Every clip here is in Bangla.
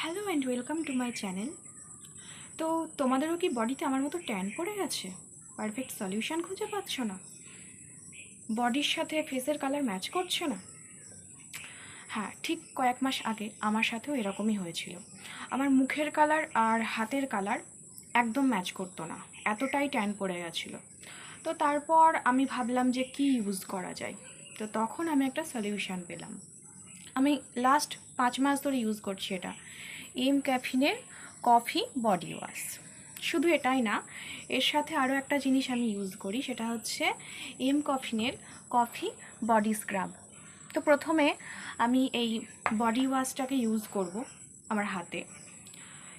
Hello and welcome to my channel. তো তোমাদেরও কি বডিতে আমার মতো ট্যান পড়ে গেছে? পারফেক্ট সলিউশন খুঁজে পাচ্ছ না, বডির সাথে ফেসের কালার ম্যাচ করছে না? হ্যাঁ, ঠিক কয়েক মাস আগে আমার সাথেও এরকমই হয়েছিল। আমার মুখের কালার আর হাতের কালার একদম ম্যাচ করতো না, এতটাই ট্যান পড়ে গেছিলো। তো তারপর আমি ভাবলাম যে কি ইউজ করা যায়। তো তখন আমি একটা সলিউশন পেলাম। আমি লাস্ট 5 মাস ধরে ইউজ করছি এটা, এম ক্যাফিনের কফি বডি ওয়াশ। শুধু এটাই না, এর সাথে আরও একটা জিনিস আমি ইউজ করি, সেটা হচ্ছে এম কফিনের কফি বডি স্ক্রাব। তো প্রথমে আমি এই বডি ওয়াশটাকে ইউজ করব আমার হাতে।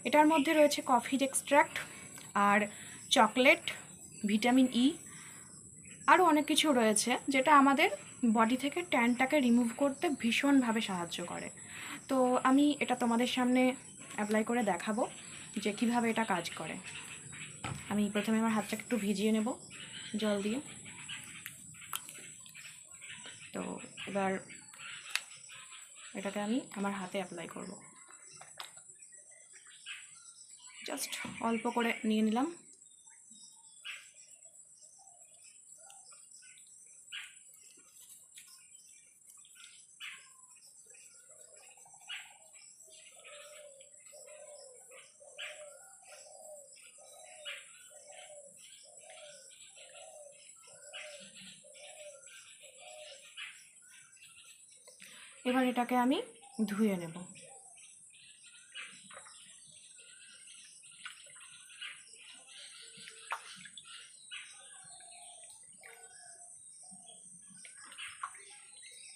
এটার মধ্যে রয়েছে কফির এক্সট্র্যাক্ট আর চকলেট, ভিটামিন ই, আরও অনেক কিছু রয়েছে যেটা আমাদের বডি থেকে ট্যানটাকে রিমুভ করতে ভীষণভাবে সাহায্য করে। তো আমি এটা তোমাদের সামনে অ্যাপ্লাই করে দেখাবো যে কিভাবে এটা কাজ করে। আমি প্রথমে আমার হাতটাকে একটু ভিজিয়ে নেব জল দিয়ে। তো এবার এটাকে আমি আমার হাতে অ্যাপ্লাই করব। জাস্ট অল্প করে নিয়ে নিলাম। এবার এটাকে আমি ধুয়ে নেব।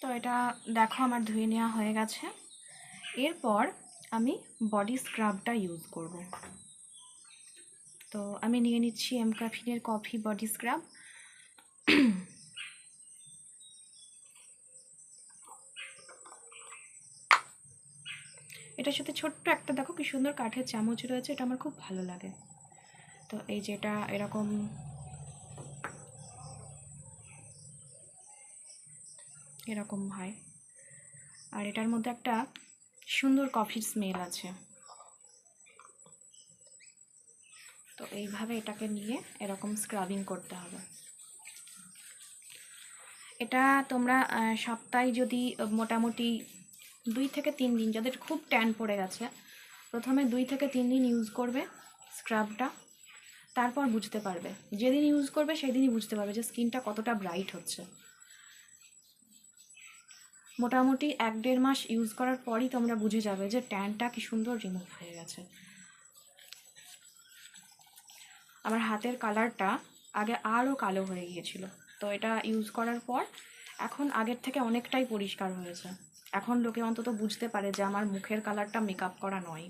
তো এটা দেখো আমার ধুয়ে নেওয়া হয়ে গেছে। এরপর আমি বডি স্ক্রাবটা ইউজ করব। তো আমি নিয়ে নিচ্ছি এম ক্যাফিনের কফি বডি স্ক্রাব। এটার সাথে ছোট্ট একটা দেখো কি সুন্দর কাঠের চামচ রয়েছে, এটা আমার খুব ভালো লাগে। তো এই যে এটা এরকম হয়, আর এটার মধ্যে একটা সুন্দর কফির স্মেল আছে। তো এইভাবে এটাকে নিয়ে এরকম স্ক্রাবিং করতে হবে। এটা তোমরা সপ্তাহে যদি মোটামুটি 2 থেকে 3 দিন, যাদের খুব ট্যান পড়ে গেছে, প্রথমে 2 থেকে 3 দিন ইউজ করবে স্ক্রাবটা। তারপর বুঝতে পারবে, যেদিন ইউজ করবে সেই দিনই বুঝতে পারবে যে স্কিনটা কতটা ব্রাইট হচ্ছে। মোটামুটি 1-1.5 মাস ইউজ করার পরই তোমরা বুঝে যাবে যে ট্যানটা কি সুন্দর রিমুভ হয়ে গেছে। আমার হাতের কালারটা আগে আরও কালো হয়ে গিয়েছিল, তো এটা ইউজ করার পর এখন আগের থেকে অনেকটাই পরিষ্কার হয়েছে। এখন লোকে অন্তত বুঝতে পারে যে আমার মুখের কালারটা মেকআপ করা নয়।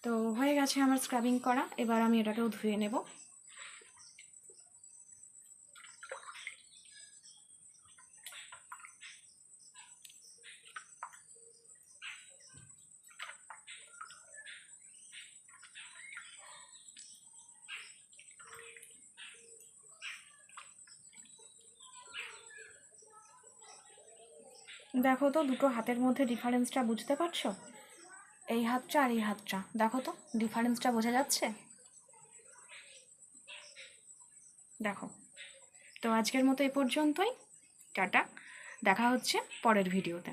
তো হয়ে গেছে আমার স্ক্রাবিং করা, এবার আমি এটাকেও ধুয়ে নেব। দেখো তো দুটো হাতের মধ্যে ডিফারেন্সটা বুঝতে পারছো? এই হাতটা আর এই হাতটা দেখো তো, ডিফারেন্সটা বোঝা যাচ্ছে? দেখো। তো আজকের মতো এ পর্যন্তই। টাটা, দেখা হচ্ছে পরের ভিডিওতে।